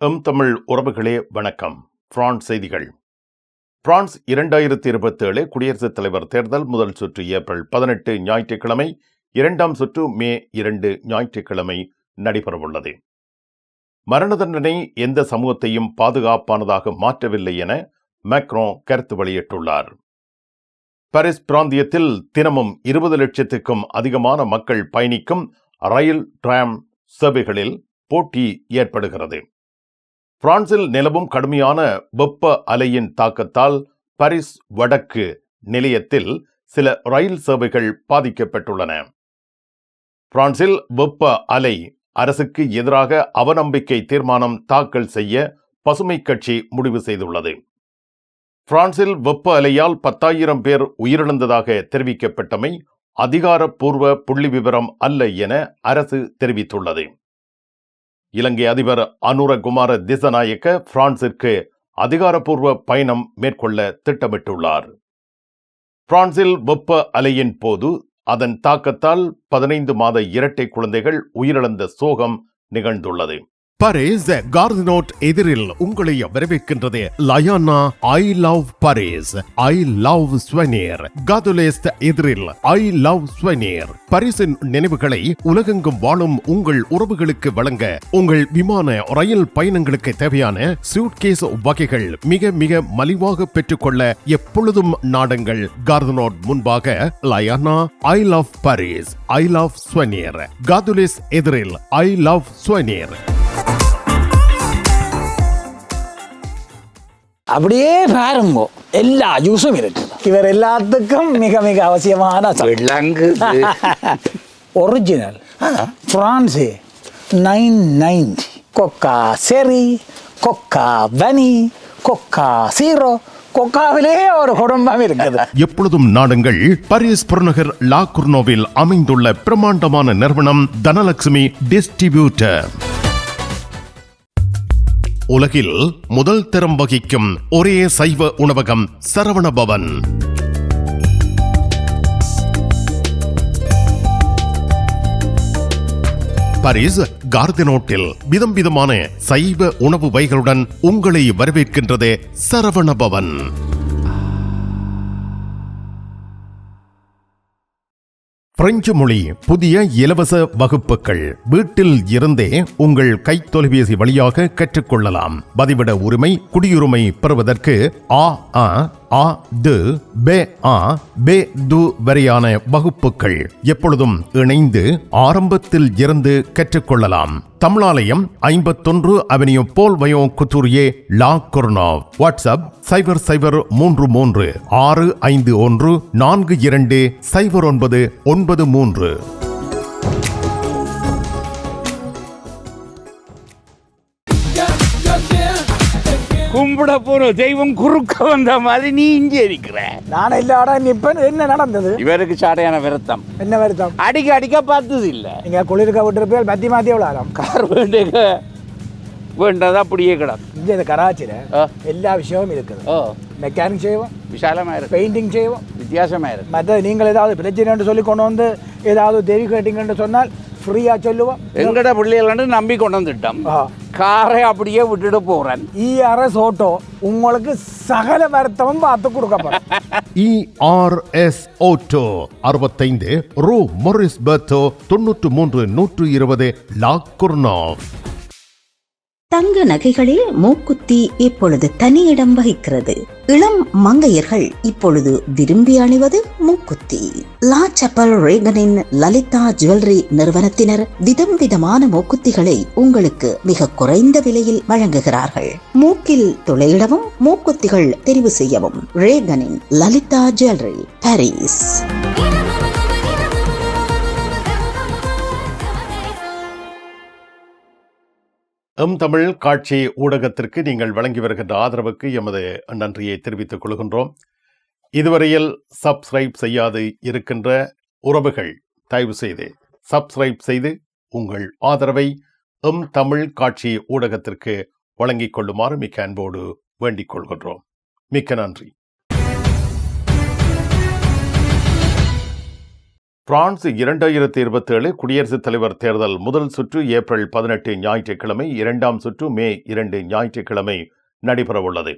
தமிழ் உறவுகளே வணக்கம். பிரான்ஸ் செய்திகள். பிரான்ஸ் 2027 குடியரசுத் தலைவர் தேர்தல் முதல் சுற்று ஏப்ரல் 18 ஞாயிற்றுக்கிழமை, இரண்டாம் சுற்று மே 2 ஞாயிற்றுக்கிழமை நடைபெறவுள்ளது. மரண தண்டனை எந்த சமூகத்தையும் பாதுகாப்பானதாக மாற்றவில்லை என மேக்ரோ கருத்து வெளியிட்டுள்ளார். பாரிஸ் பிராந்தியத்தில் தினமும் 20 லட்சத்துக்கும் அதிகமான மக்கள் பயணிக்கும் ரயில் டிராம் சேவைகளில் போட்டி ஏற்படுகிறது. பிரான்சில் நிலவும் கடுமையான வெப்ப அலையின் தாக்கத்தால் பாரிஸ் வடக்கு நிலையத்தில் சில ரயில் சேவைகள் பாதிக்கப்பட்டுள்ளன. பிரான்சில் வெப்ப அலை அரசுக்கு எதிராக அவநம்பிக்கை தீர்மானம் தாக்கல் செய்ய பசுமை கட்சி முடிவு செய்துள்ளது. பிரான்சில் வெப்ப அலையால் 10,000 பேர் உயிரிழந்ததாக தெரிவிக்கப்பட்டமை அதிகாரப்பூர்வ புள்ளி விவரம் அல்ல என அரசு தெரிவித்துள்ளது. இலங்கை அதிபர் அனுரகுமார திசநாயக்க பிரான்சிற்கு அதிகாரப்பூர்வ பயணம் மேற்கொள்ள திட்டமிட்டுள்ளார். பிரான்சில் வெப்ப அலையின் போது அதன் தாக்கத்தால் 15 மாத இரட்டை குழந்தைகள் உயிரிழந்த சோகம் நிகழ்ந்துள்ளது. பாரிஸ் கார்தினோட் எதிரில் உங்களை வரவேற்கின்றது லயானா I love Paris, I love souvenir. காதுலேஸ்ட் எதிரில் ஐ லவ் ஸ்வெனிர். பாரிஸின் நினைவுகளை உலகெங்கும் வாழும் உங்கள் உறவுகளுக்கு வழங்க உங்கள் விமான ரயில் பயணங்களுக்கு தேவையான சூட்கேஸ் வகைகள் மிக மிக மலிவாக பெற்றுக்கொள்ள எப்பொழுதும் நாடுங்கள். கார்தினோட் முன்பாக லயானா I love Paris, I love souvenir. காதுலேஸ் எதிரில் ஐ லவ் ஸ்வெனிர். அப்படியே பாருங்க, எல்லா ஜூஸும் இருக்கு. இவர் எல்லாத்துக்கும் மிக மிக அவசியமான ஒரிஜினல் பிரான்ஸ் 990 கொக்கா செரி, கொக்கா வனி, கொக்கா சீரோ. கொக்காவிலே ஒரு குடும்பம் இருக்குது. எப்பொழுதும் நாடுங்கள் பாரிஸ் புறநகர் லா குர்னோவில் அமைந்துள்ள பிரம்மாண்டமான நிறுவனம் தனலட்சுமி டிஸ்ட்ரிபியூட்டர். உலகில் முதல் தரம் வகிக்கும் ஒரே சைவ உணவகம் சரவண பவன். பாரிஸ் கார்தினோட்டில் விதம் விதமான சைவ உணவு வகைகளுடன் உங்களை வரவேற்கின்றது சரவண பவன். பிரெஞ்சு மொழி புதிய இலவச வகுப்புகள் வீட்டில் இருந்தே உங்கள் கைத்தொலைபேசி வழியாக கற்றுக்கொள்ளலாம். பதிவிட உரிமை, குடியுரிமை பெறுவதற்கு வரையான வகுப்புகள் எப்பொழுதும் இணைந்து ஆரம்பத்தில் இருந்து கற்றுக்கொள்ளலாம். தமிழாலயம் 51 அவென்யூ போல் வயோ குத்தூரியே லா குர்னோவ். வாட்ஸ்அப் 0033 651 42 0993. கும்பிட போற தெய்வம் குறுக்க வந்த மாதிரி நீ இங்கே இருக்கிற. நான் இல்லாட நிப்பன். என்ன நடந்தது? இவருக்கு சாடையான வருத்தம். என்ன வருத்தம்? அடிக்க பார்த்தது இல்ல. நீங்க குளிர்க்க விட்டுருப்பேன். பத்தி மாத்தி எவ்வளோ கார் வேண்டதா அப்படியே கிடக்கும். இங்கே கராச்சியில் எல்லா விஷயமும் இருக்குது. மெக்கானிக் செய்வோம், விசாலமா இருக்கு. பெயிண்டிங் செய்வோம், வித்தியாசமா இருக்கு. மற்ற நீங்கள் ஏதாவது பிரச்சனை சொல்லி கொண்டு வந்து ஏதாவது தெரி கேட்டீங்கன்னு சொன்னால் ஃப்ரீயா சொல்லுவோம். எங்கட பிள்ளைகள் நம்பி கொண்டு வந்துட்டோம். காரை அப்படியே விட்டுட்டு போறேன். ERS ஆட்டோ உங்களுக்கு சகல வருத்தமும் பார்த்து கொடுக்கப்படும். ERS ஆட்டோ 65 ரூ மொரிஸ் பெர்தோ 93 120 லா குர்னோவ். தங்க நகைகளில் மூக்குத்தி இப்பொழுது தனியிடம் வகிக்கிறது. இளம் மங்கையர்கள் இப்பொழுது விரும்பி அணிவது மூக்குத்தி. லா சப்பல் ரேகனின் லலிதா ஜுவல்லரி நிறுவனத்தினர் விதம் விதமான மூக்குத்திகளை உங்களுக்கு மிக குறைந்த விலையில் வழங்குகிறார்கள். மூக்கில் துளையிடவும் மூக்குத்திகள் தெரிவு செய்யவும் ரேகனின் லலிதா ஜுவல்லரி, பாரிஸ். தமிழ் காட்சி ஊடகத்திற்கு நீங்கள் வழங்கி வருகின்ற ஆதரவுக்கு எமது நன்றியை தெரிவித்துக் கொள்கின்றோம். இதுவரையில் சப்ஸ்கிரைப் செய்யாது இருக்கின்ற உறவுகள் தயவு செய்து சப்ஸ்கிரைப் செய்து உங்கள் ஆதரவை தமிழ் காட்சி ஊடகத்திற்கு வழங்கிக் கொள்ளுமாறு மிக்க அன்போடு வேண்டிக் கொள்கின்றோம். மிக்க நன்றி. பிரான்ஸ் 2027 குடியரசுத் தலைவர் தேர்தல் முதல் சுற்று ஏப்ரல் 18 ஞாயிற்றுக்கிழமை, 2ஆம் சுற்று மே 2 ஞாயிற்றுக்கிழமை நடைபெறவுள்ளது.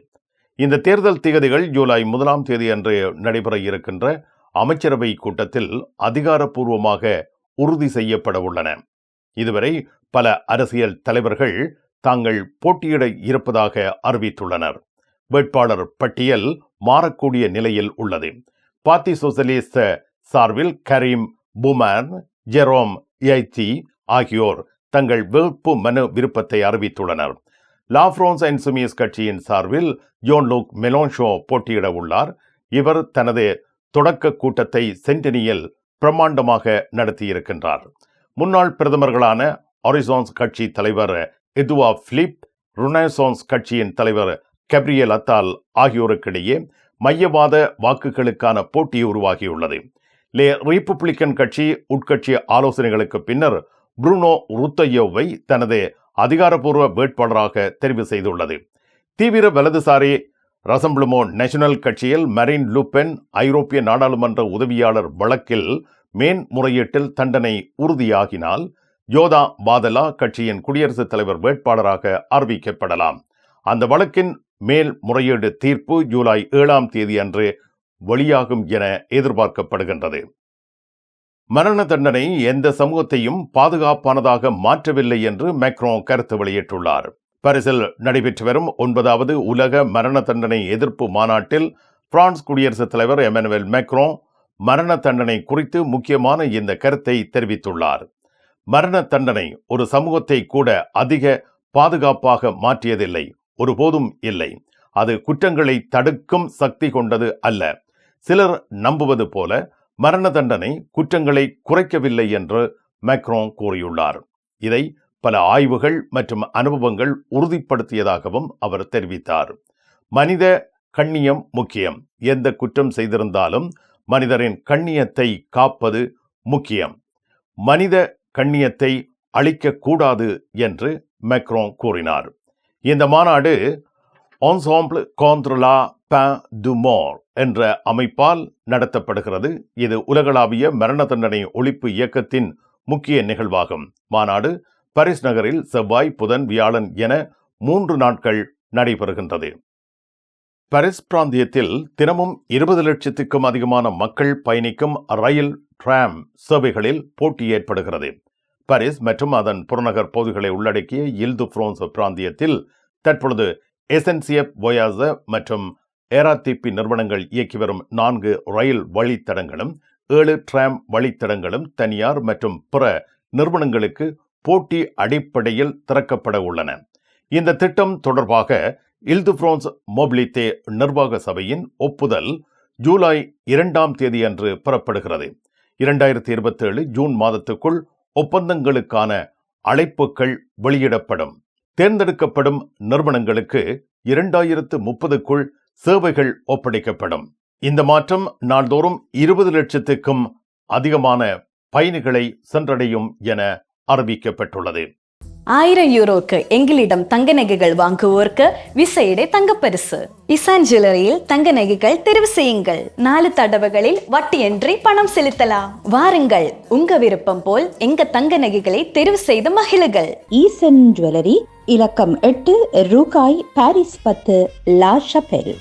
இந்த தேர்தல் திகதிகள் ஜூலை 1ஆம் தேதி அன்று நடைபெற இருக்கின்ற அமைச்சரவை கூட்டத்தில் அதிகாரப்பூர்வமாக உறுதி செய்யப்பட உள்ளன. இதுவரை பல அரசியல் தலைவர்கள் தாங்கள் போட்டியிட இருப்பதாக அறிவித்துள்ளனர். வேட்பாளர் பட்டியல் மாறக்கூடிய நிலையில் உள்ளது. பார்ட்டி சோசலிஸ்ட் சார்பில் கரீம் பூமன், ஜெரோம் யைத்தி ஆகியோர் தங்கள் வேட்பு மனு விருப்பத்தை அறிவித்துள்ளனர். லா பிரான்ஸ் இன்சுமிஸ் கட்சியின் சார்பில் ஜோன் லூக் மெலோன்ஷோ போட்டியிட உள்ளார். இவர் தனது தொடக்க கூட்டத்தை சென்டனியில் பிரம்மாண்டமாக நடத்தியிருக்கின்றார். முன்னாள் பிரதமர்களான ஹாரிசோன்ஸ் கட்சி தலைவர் எதுவா பிலிப், ருனேசான்ஸ் கட்சியின் தலைவர் கேப்ரியல் அத்தால் ஆகியோருக்கிடையே மையவாத வாக்குகளுக்கான போட்டி உருவாகியுள்ளது. லே ரிபப்ளிக்கன் கட்சி உட்கட்சி ஆலோசனைகளுக்கு பின்னர் புருனோ ருத்தையோவை தனது அதிகாரப்பூர்வ வேட்பாளராக தெரிவு செய்துள்ளது. தீவிர வலதுசாரி ரசம்பிளமோ நேஷனல் கட்சியில் மரீன் லூபென் ஐரோப்பிய நாடாளுமன்ற உதவியாளர் வழக்கில் மேன்முறையீட்டில் தண்டனை உறுதியாகினால் ஜோதா பாதலா கட்சியின் குடியரசுத் தலைவர் வேட்பாளராக அறிவிக்கப்படலாம். அந்த வழக்கின் மேல் முறையீடு தீர்ப்பு ஜூலை 7ஆம் தேதி அன்று வெளியாகும் என எதிர்பார்க்கப்படுகின்றது. மரண தண்டனை எந்த சமூகத்தையும் பாதுகாப்பானதாக மாற்றவில்லை என்று மேக்ரோன் கருத்து வெளியிட்டுள்ளார். பாரிஸில் நடைபெற்று வரும் 9வது உலக மரண தண்டனை எதிர்ப்பு மாநாட்டில் பிரான்ஸ் குடியரசுத் தலைவர் எமனுவேல் மேக்ரோன் மரண தண்டனை குறித்து முக்கியமான இந்த கருத்தை தெரிவித்துள்ளார். மரண தண்டனை ஒரு சமூகத்தை கூட அதிக பாதுகாப்பாக மாற்றியதில்லை, ஒருபோதும் இல்லை. அது குற்றங்களை தடுக்கும் சக்தி கொண்டது அல்ல. சிலர் நம்புவது போல மரண தண்டனை குற்றங்களை குறைக்கவில்லை என்று மேக்ரோன் கூறியுள்ளார். இதை பல ஆய்வுகள் மற்றும் அனுபவங்கள் உறுதிப்படுத்தியதாகவும் அவர் தெரிவித்தார். மனித கண்ணியம் முக்கியம். எந்த குற்றம் செய்திருந்தாலும் மனிதரின் கண்ணியத்தை காப்பது முக்கியம். மனித கண்ணியத்தை அழிக்கக்கூடாது என்று மேக்ரோன் கூறினார். இந்த மாநாடு Ensemble contre la peine de mort என்ற அமைப்பால் நடத்தப்படுகிறது. இது உலகளாவிய மரண தண்டனை ஒழிப்பு இயக்கத்தின் முக்கிய நிகழ்வாகும். மாநாடு பாரிஸ் நகரில் செவ்வாய், புதன், வியாழன் என 3 நாட்கள் நடைபெறுகின்றது. பாரிஸ் பிராந்தியத்தில் தினமும் 20 லட்சத்துக்கும் அதிகமான மக்கள் பயணிக்கும் ரயில் டிராம் சேவைகளில் போட்டி ஏற்படுகிறது. பாரிஸ் மற்றும் அதன் புறநகர் பகுதிகளை உள்ளடக்கிய இல்-து-பிரான்ஸ் பிராந்தியத்தில் தற்பொழுது SNCF Voyageurs மற்றும் ஏராத்திபி நிறுவனங்கள் இயக்கி வரும் 4 ரயில் வழித்தடங்களும் 7 டிராம் வழித்தடங்களும் தனியார் மற்றும் பிற நிறுவனங்களுக்கு போட்டி அடிப்படையில் திறக்கப்பட உள்ளன. இந்த திட்டம் தொடர்பாக இல்-து-பிரான்ஸ் மொபிலிட்டே நிர்வாக சபையின் ஒப்புதல் ஜூலை 2ஆம் தேதி அன்று பெறப்படுகிறது. 2027 ஜூன் மாதத்துக்குள் ஒப்பந்தங்களுக்கான அழைப்புகள் வெளியிடப்படும். தேர்ந்தெடுக்கப்படும் நிறுவனங்களுக்கு 2030க்குள் சேவைகள் ஒப்படைக்கப்படும். இந்த மாற்றம் நாள்தோறும் 20 லட்சத்துக்கும் அதிகமான பயணிகளை சென்றடையும் என அறிவிக்கப்பட்டுள்ளது. 1000 யூரோக்கு எங்களிடம் தங்க நகைகள் வாங்குவோருக்கு விசேட தங்கப்பரிசு. இசான் ஜுவல்லரியில் தங்க நகைகள் தெரிவு செய்யுங்கள். 4 தடவைகளில் வட்டியின்றி பணம் செலுத்தலாம். வாருங்கள், உங்க விருப்பம் போல் எங்க தங்க நகைகளை தெரிவு செய்து மகிழுங்கள். ஈசன் ஜுவல்லரி, இலக்கம் 8, ரூகாய், பாரிஸ் 10, லா ஷபெல்.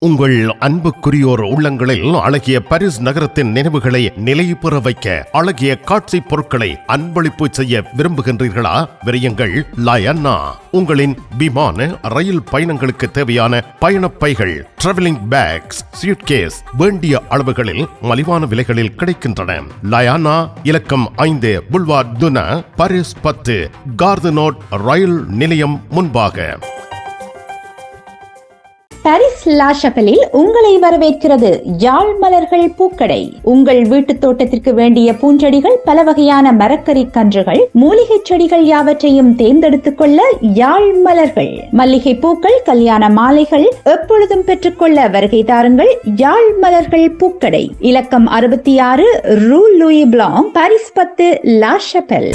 உங்கள் அன்புக்குரியோர் உள்ளங்களில் அழகிய பாரிஸ் நகரத்தின் நினைவுகளை நிலைவு பெற வைக்க அழகிய காட்சி பொருட்களை அன்பளிப்பு செய்ய விரும்புகின்றீர்களா? விரையுங்கள் லயன்னா. உங்களின் விமான ரயில் பயணங்களுக்கு தேவையான பயணப்பைகள், டிராவலிங் பேக்ஸ், சூட்கேஸ் வேண்டிய அளவுகளில் மலிவான விலைகளில் கிடைக்கின்றன. லயானா, இலக்கம் 5, புல்வார்ட் துனா, பாரிஸ் 10, கார்தனோட் ரயில் நிலையம் முன்பாக. பாரிஸ் லா ஷபெலில் உங்களை வரவேற்கிறது யாழ் மலர்கள் பூக்கடை. உங்கள் வீட்டு தோட்டத்திற்கு வேண்டிய பூஞ்செடிகள், பல வகையான மரக்கறி கன்றுகள், மூலிகை செடிகள் யாவற்றையும் தேர்ந்தெடுத்துக் கொள்ள யாழ் மலர்கள். மல்லிகை பூக்கள், கல்யாண மாலைகள் எப்பொழுதும் பெற்றுக்கொள்ள வருகை தாருங்கள் யாழ் மலர்கள் பூக்கடை. இலக்கம் 66, rue Louis Blanc, Paris 10, La Chapelle.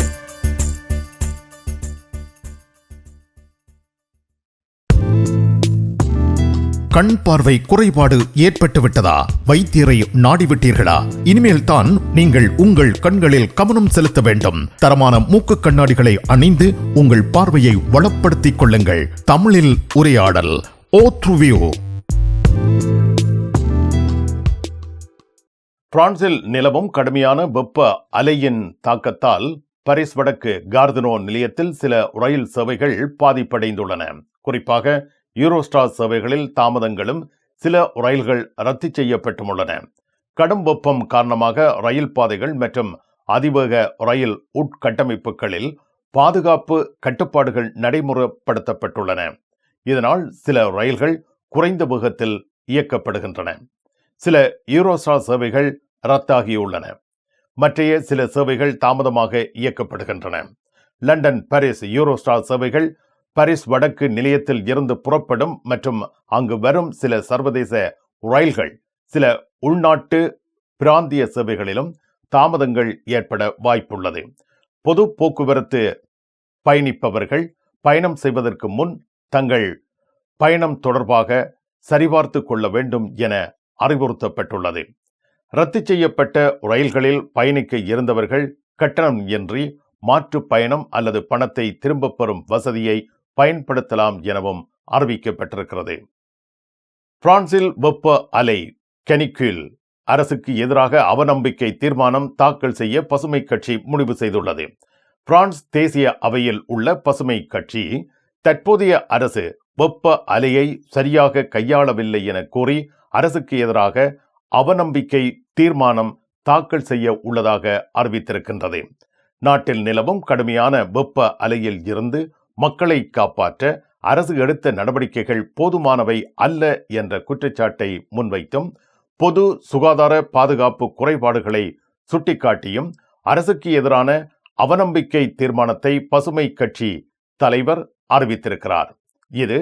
கண் பார்வை குறைபாடு ஏற்பட்டு விட்டதா? வைத்தியரை நாடிவிட்டீர்களா? இனிமேல் தான் நீங்கள் உங்கள் கண்களில் கவனம் செலுத்த வேண்டும். தரமான மூக்கு கண்ணாடிகளை அணிந்து உங்கள் பார்வையை வளப்படுத்திக் கொள்ளுங்கள். தமிழில் உரையாடல் ஓத்ருவியூ. பிரான்சில் நிலவும் கடுமையான வெப்ப அலையின் தாக்கத்தால் பாரிஸ் வடக்கு கார்தினோ நிலையத்தில் சில ரயில் சேவைகள் பாதிப்படைந்துள்ளன. குறிப்பாக யூரோஸ்டார் சேவைகளில் தாமதங்களும் சில ரயில்கள் ரத்து செய்யப்பட்டுள்ளன. கடும் வெப்பம் காரணமாக ரயில் பாதைகள் மற்றும் அதிவேக ரயில் உட்கட்டமைப்புகளில் பாதுகாப்பு கட்டுப்பாடுகள் நடைமுறைப்படுத்தப்பட்டுள்ளன. இதனால் சில ரயில்கள் குறைந்த வேகத்தில் இயக்கப்படுகின்றன. சில யூரோஸ்டார் சேவைகள் ரத்தாகியுள்ளன. மற்றைய சில சேவைகள் தாமதமாக இயக்கப்படுகின்றன. லண்டன் பாரிஸ் யூரோஸ்டார் சேவைகள் பாரிஸ் வடக்கு நிலையத்தில் இருந்து புறப்படும் மற்றும் அங்கு வரும் சில சர்வதேச ரயில்கள் சில உள்நாட்டு பிராந்திய சேவைகளிலும் தாமதங்கள் ஏற்பட வாய்ப்புள்ளது. பொது போக்குவரத்து பயணிப்பவர்கள் பயணம் செய்வதற்கு முன் தங்கள் பயணம் தொடர்பாக சரிபார்த்து கொள்ள வேண்டும் என அறிவுறுத்தப்பட்டுள்ளது. ரத்து செய்யப்பட்ட ரயில்களில் பயணிக்க இருந்தவர்கள் கட்டணம் இன்றி மாற்று பயணம் அல்லது பணத்தை திரும்பப் பெறும் வசதியை பயன்படுத்தலாம் எனவும் அறிவிக்கப்பட்டிருக்கிறது. பிரான்சில் வெப்ப அலை கெனிக்யூல் அரசுக்கு எதிராக அவநம்பிக்கை தீர்மானம் தாக்கல் செய்ய பசுமை கட்சி முடிவு செய்துள்ளது. பிரான்ஸ் தேசிய அவையில் உள்ள பசுமை கட்சி தற்போதைய அரசு வெப்ப அலையை சரியாக கையாளவில்லை என கூறி அரசுக்கு எதிராக அவநம்பிக்கை தீர்மானம் தாக்கல் செய்ய உள்ளதாக அறிவித்திருக்கின்றது. நாட்டில் நிலவும் கடுமையான வெப்ப அலையில் இருந்து மக்களை காப்பாற்ற அரசு எடுத்த நடவடிக்கைகள் போதுமானவை அல்ல என்ற குற்றச்சாட்டை முன்வைத்தும் பொது சுகாதார பாதுகாப்பு குறைபாடுகளை சுட்டிக்காட்டியும் அரசுக்கு எதிரான அவநம்பிக்கை தீர்மானத்தை பசுமை கட்சி தலைவர் அறிவித்திருக்கிறார். இது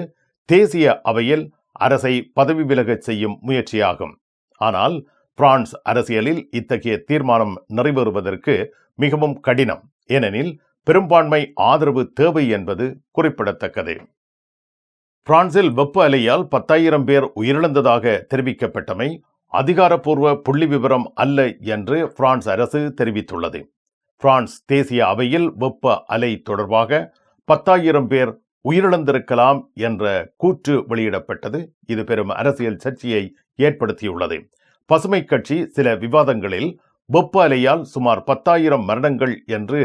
தேசிய அவையில் அரசை பதவி விலகச் செய்யும் முயற்சியாகும். ஆனால் பிரான்ஸ் அரசியலில் இத்தகைய தீர்மானம் நிறைவேறுவதற்கு மிகவும் கடினம். ஏனெனில் பெரும்பான்மை ஆதரவு தேவை என்பது குறிப்பிடத்தக்கது. பிரான்சில் வெப்ப அலையால் 10,000 பேர் உயிரிழந்ததாக தெரிவிக்கப்பட்டமை அதிகாரப்பூர்வ புள்ளி விவரம் அல்ல என்று பிரான்ஸ் அரசு தெரிவித்துள்ளது. பிரான்ஸ் தேசிய அவையில் வெப்ப அலை தொடர்பாக 10,000 பேர் உயிரிழந்திருக்கலாம் என்ற கூற்று வெளியிடப்பட்டது. இது பெரும் அரசியல் சர்ச்சையை ஏற்படுத்தியுள்ளது. பசுமை கட்சி சில விவாதங்களில் வெப்ப அலையால் சுமார் 10,000 மரணங்கள் என்று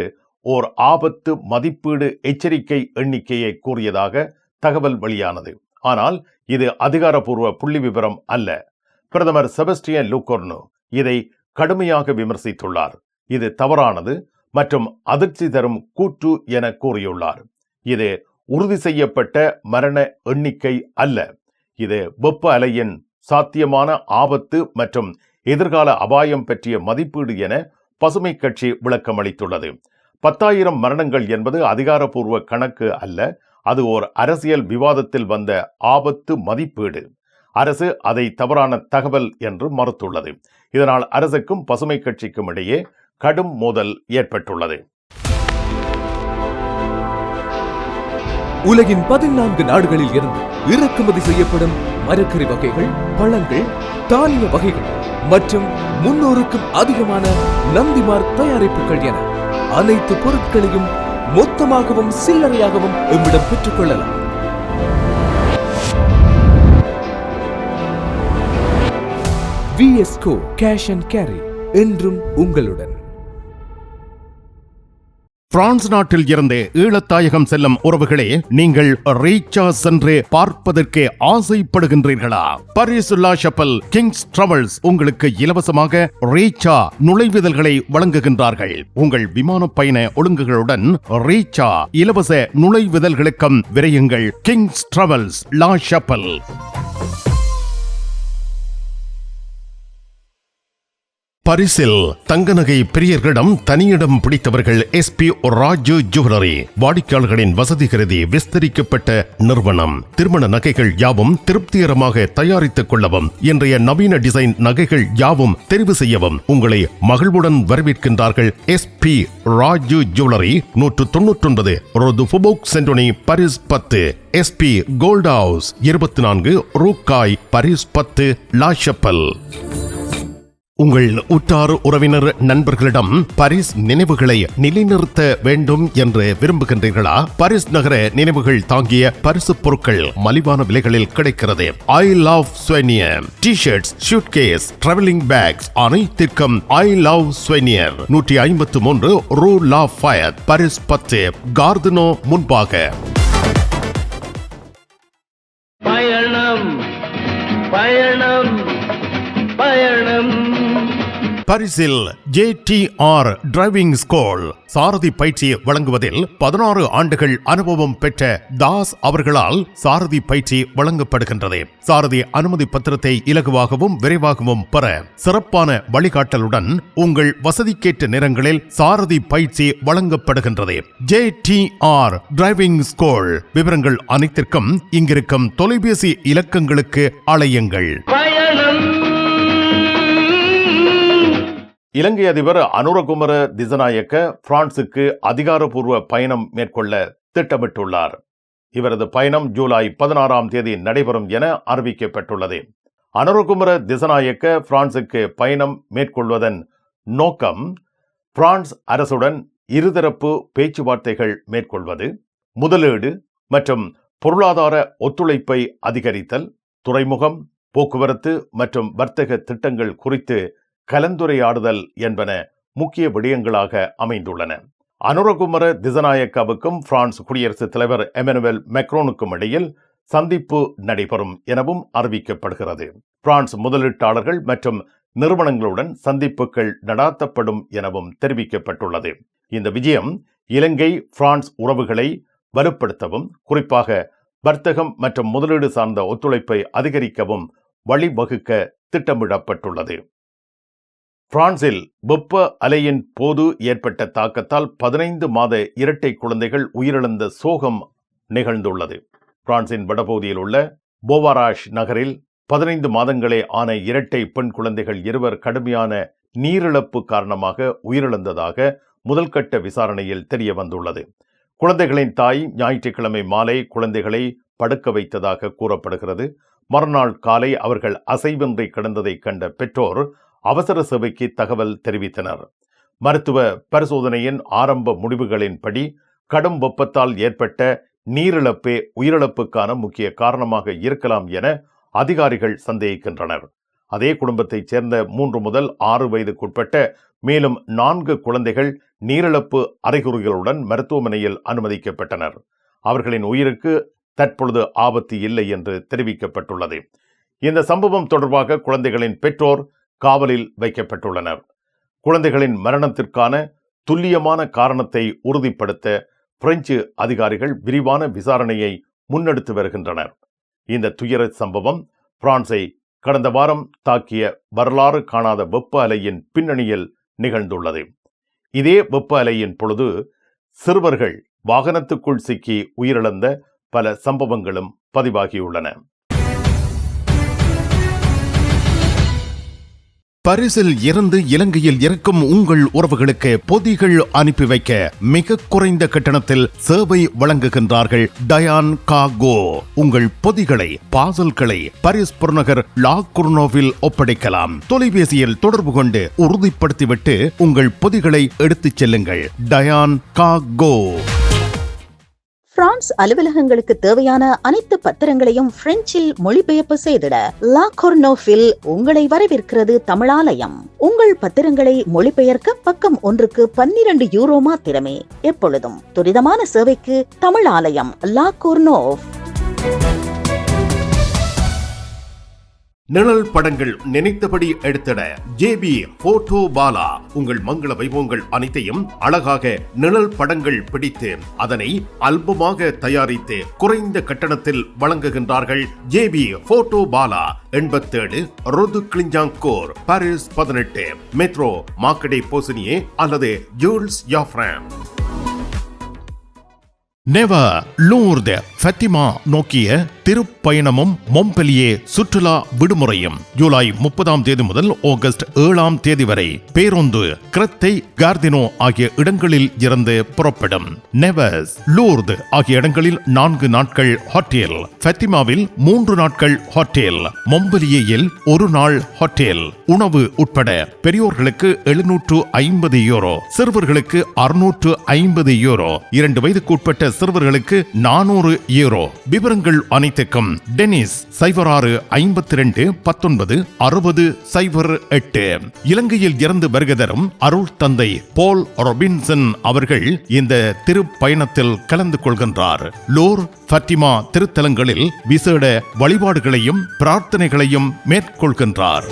ஓர் ஆபத்து மதிப்பீடு எச்சரிக்கை எண்ணிக்கையை கூறியதாக தகவல் வெளியானது. ஆனால் இது அதிகாரப்பூர்வ புள்ளி விவரம் அல்ல. பிரதமர் செபஸ்டியன் லூகோர்னோ இதை கடுமையாக விமர்சித்துள்ளார். இது தவறானது மற்றும் அதிர்ச்சி தரும் கூற்று என கூறியுள்ளார். இது உறுதி செய்யப்பட்ட மரண எண்ணிக்கை அல்ல. இது வெப்ப அலையின் சாத்தியமான ஆபத்து மற்றும் எதிர்கால அபாயம் பற்றிய மதிப்பீடு என பசுமை கட்சி விளக்கம் அளித்துள்ளது. 10,000 மரணங்கள் என்பது அதிகாரப்பூர்வ கணக்கு அல்ல. அது ஓர் அரசியல் விவாதத்தில் வந்த ஆபத்து மதிப்பீடு. அரசு அதை தவறான தகவல் என்று மறுத்துள்ளது. இதனால் அரசுக்கும் பசுமை கட்சிக்கும் இடையே கடும் மோதல் ஏற்பட்டுள்ளது. உலகின் 14 நாடுகளில் இருந்து இறக்குமதி செய்யப்படும் மரக்கறி வகைகள், பழங்கள், தானிய வகைகள் மற்றும் 300க்கும் அதிகமான நந்திமார்க் தயாரிப்புகள் என அனைத்து பொருட்களையும் மொத்தமாகவும் சில்லறையாகவும் எம்மிடம் பெற்றுக் கொள்ளலாம். VSCO Cash and Carry என்றும் உங்களுடன். பிரான்ஸ் நாட்டில் இருந்து ஈழத்தாயகம் செல்லும் உறவுகளே, நீங்கள் ரீச்சா சென்று பார்ப்பதற்கு ஆசைப்படுகின்றீர்களா? பாரிஸ் லா ஷப்பல் கிங்ஸ் டிராவல்ஸ் உங்களுக்கு இலவசமாக ரீச்சா நுழைவுதல்களை வழங்குகின்றார்கள். உங்கள் விமான பயண ஒழுங்குகளுடன் ரீச்சா இலவச நுழைவுதல்களுக்கும் விரையுங்கள். கிங்ஸ் டிராவல்ஸ் லா ஷப்பல். பரிசில் தங்க நகை பிரியர்களிடம் தனியிடம் பிடித்தவர்கள் SP ராஜு ஜுவல்லரி. வாடிக்கையாளர்களின் வசதி கருதி விஸ்தரிக்கப்பட்ட நிறுவனம். திருமண நகைகள் யாவும் திருப்திகரமாக தயாரித்துக் கொள்ளவும், இன்றைய நவீன டிசைன் நகைகள் யாவும் தெரிவு செய்யவும் உங்களை மகிழ்வுடன் வரவேற்கின்றார்கள் SP ராஜு ஜுவல்லரி. 199 ரோது ஃபுபோக் சென்டோனி, பாரிஸ் 10. SP கோல்ட் ஹவுஸ் 24 ரூகாய், பாரிஸ் 10, லா ஷப்பல். உங்கள் உற்றார் உறவினர் நண்பர்களிடம் பாரிஸ் நினைவுகளை நிலைநிறுத்த வேண்டும் என்று விரும்புகின்றீர்களா? பாரிஸ் நகர நினைவுகள் தாங்கிய பரிசு பொருட்கள் மலிவான விலைகளில் கிடைக்கிறது. I love souvenir T-shirts, suitcase, travelling packs அனைத்திற்கும் ஐ லவ் ஸ்வெனியர். 153 ரூ லா ஃபயத், பாரிஸ் 10, கார்தினோ முன்பாக. பயணம் பயணம் பயணம். பரிசில் JTR டிரைவிங் ஸ்கூல் சாரதி பயிற்சி வழங்குவதில் 16 ஆண்டுகள் அனுபவம் பெற்ற தாஸ் அவர்களால் சாரதி பயிற்சி வழங்கப்படுகின்றது. சாரதி அனுமதி பத்திரத்தை இலகுவாகவும் விரைவாகவும் பெற சிறப்பான வழிகாட்டலுடன் உங்கள் வசதிக்கேற்ற நேரங்களில் சாரதி பயிற்சி வழங்கப்படுகின்றது. JTR driving school. விவரங்கள் அனைத்திற்கும் இங்கிருக்கும் தொலைபேசி இலக்கங்களுக்கு அழையுங்கள். இலங்கை அதிபர் அனுரகுமார திசாநாயக்க பிரான்சுக்கு அதிகாரப்பூர்வ பயணம் மேற்கொள்ள திட்டமிட்டுள்ளார். இவரது பயணம் ஜூலை 16ஆம் தேதி நடைபெறும் என அறிவிக்கப்பட்டுள்ளது. அனுரகுமார திசாநாயக்க பிரான்சுக்கு பயணம் மேற்கொள்வதன் நோக்கம் பிரான்ஸ் அரசுடன் இருதரப்பு பேச்சுவார்த்தைகள் மேற்கொள்வது, முதலீடு மற்றும் பொருளாதார ஒத்துழைப்பை அதிகரித்தல், துறைமுகம், போக்குவரத்து மற்றும் வர்த்தக திட்டங்கள் குறித்து கலந்துரையாடுதல் என்பன முக்கிய விடயங்களாக அமைந்துள்ளன. அனுரகுமார திசாநாயக்காவுக்கும் பிரான்ஸ் குடியரசுத் தலைவர் எமனுவேல் மேக்ரோனுக்கும் இடையில் சந்திப்பு நடைபெறும் எனவும் அறிவிக்கப்படுகிறது. பிரான்ஸ் முதலீட்டாளர்கள் மற்றும் நிறுவனங்களுடன் சந்திப்புகள் நடாத்தப்படும் எனவும் தெரிவிக்கப்பட்டுள்ளது. இந்த விஜயம் இலங்கை பிரான்ஸ் உறவுகளை வலுப்படுத்தவும், குறிப்பாக வர்த்தகம் மற்றும் முதலீடு சார்ந்த ஒத்துழைப்பை அதிகரிக்கவும் வழிவகுக்க திட்டமிடப்பட்டுள்ளது. பிரான்சில் வெப்ப அலையின் போது ஏற்பட்ட தாக்கத்தால் 15 மாத இரட்டை குழந்தைகள் உயிரிழந்த சோகம் நிகழ்ந்துள்ளது. பிரான்சின் வடபகுதியில் உள்ள போவாராஷ் நகரில் 15 மாதங்களே ஆன இரட்டை பெண் குழந்தைகள் இருவர் கடுமையான நீரிழப்பு காரணமாக உயிரிழந்ததாக முதல்கட்ட விசாரணையில் தெரிய வந்துள்ளது. குழந்தைகளின் தாய் ஞாயிற்றுக்கிழமை மாலை குழந்தைகளை படுக்க வைத்ததாக கூறப்படுகிறது. மறுநாள் காலை அவர்கள் அசைவின்றி கிடந்ததை கண்ட பெற்றோர் அவசர சேவைக்கு தகவல் தெரிவித்தனர். மருத்துவ பரிசோதனையின் ஆரம்ப முடிவுகளின்படி கடும் வெப்பத்தால் ஏற்பட்ட நீரிழப்பே உயிரிழப்புக்கான முக்கிய காரணமாக இருக்கலாம் என அதிகாரிகள் சந்தேகிக்கின்றனர். அதே குடும்பத்தைச் சேர்ந்த 3 முதல் 6 வயதுக்குட்பட்ட மேலும் 4 குழந்தைகள் நீரிழப்பு அறிகுறிகளுடன் மருத்துவமனையில் அனுமதிக்கப்பட்டனர். அவர்களின் உயிருக்கு தற்பொழுது ஆபத்து இல்லை என்று தெரிவிக்கப்பட்டுள்ளது. இந்த சம்பவம் தொடர்பாக குழந்தைகளின் பெற்றோர் காவலில் வைக்கப்பட்டுள்ளனர். குழந்தைகளின் மரணத்திற்கான துல்லியமான காரணத்தை உறுதிப்படுத்த பிரெஞ்சு அதிகாரிகள் விரிவான விசாரணையை முன்னெடுத்து வருகின்றனர். இந்த துயர சம்பவம் பிரான்சை கடந்த வாரம் தாக்கிய வரலாறு காணாத வெப்ப அலையின் பின்னணியில் நிகழ்ந்துள்ளது. இதே வெப்ப அலையின் பொழுது சிறுவர்கள் வாகனத்துக்குள் சிக்கி உயிரிழந்த பல சம்பவங்களும் பதிவாகியுள்ளன. பரிசில் இருந்து இலங்கையில் இருக்கும் உங்கள் உறவுகளுக்கு பொதிகள் அனுப்பி வைக்க மிக குறைந்த கட்டணத்தில் சேவை வழங்குகின்றார்கள் டயான் கார்கோ. உங்கள் பொதிகளை, பார்சல்களை பாரிஸ் புறநகர் லா குர்னோவில் ஒப்படைக்கலாம். தொலைபேசியில் தொடர்பு கொண்டு உறுதிப்படுத்திவிட்டு உங்கள் பொதிகளை எடுத்துச் செல்லுங்கள். டயான் கார்கோ. பிரான்ஸ் அலுவலகங்களுக்கு தேவையான அனைத்து பத்திரங்களையும் பிரெஞ்சில் மொழிபெயர்ப்பு செய்திட லா கொர்னோவில் உங்களை வரவேற்கிறது தமிழாலயம். உங்கள் பத்திரங்களை மொழிபெயர்க்க பக்கம் ஒன்றுக்கு 12 யூரோ மாத்திரமே. எப்பொழுதும் துரிதமான சேவைக்கு தமிழாலயம், லா கொர்னோவ். நிழல் படங்கள் நினைத்தபடி எடுத்திட ஜேபி போட்டோ பாலா உங்கள் மங்கள வைபவங்கள் அனைத்தையும் அழகாக நிழல் படங்கள் பிடித்து அதனை ஆல்பமாக தயாரித்து குறைந்த கட்டணத்தில் வழங்குகின்றார்கள். ஜேபி போட்டோ பாலா 87 ரோது கிளிஞ்சாங்கோர் பாரிஸ் 18 மெட்ரோ மார்க்கெட்டை போசினியே அல்லது ஜூல்ஸ் யாஃப்ராம். நெவர் லூர்து ஃபத்திமா நோக்கிய திருப்பயணமும் மொம்பெலியே சுற்றுலா விடுமுறையும் ஜூலை 30 முதல் ஆகஸ்ட் 7 வரை பேருந்து கிரத்தை கார்தினோ ஆகிய இடங்களில் இருந்து புறப்படும். நெவர்ஸ் லூர்து ஆகிய இடங்களில் 4 நாட்கள் ஹோட்டல், ஃபத்திமாவில் 3 நாட்கள் ஹோட்டல், மொம்பெலியேயில் 1 நாள் ஹோட்டல். உணவு உட்பட பெரியோர்களுக்கு 750 யூரோ, சிறுவர்களுக்கு 650 யூரோ, 2 வயதுக்கு உட்பட்ட சிறுவர்களுக்கு 400 யூரோ. விவரங்கள் அனைத்துக்கும் டெனிஸ் 06 52 19 60 08. இலங்கையில் இருந்து வருகை தரும் அருள் தந்தை போல் ரொபின்சன் அவர்கள் இந்த திருப்பயணத்தில் கலந்து கொள்கின்றார். லோர் ஃபத்திமா திருத்தலங்களில் விசேட வழிபாடுகளையும் பிரார்த்தனைகளையும் மேற்கொள்கின்றார்.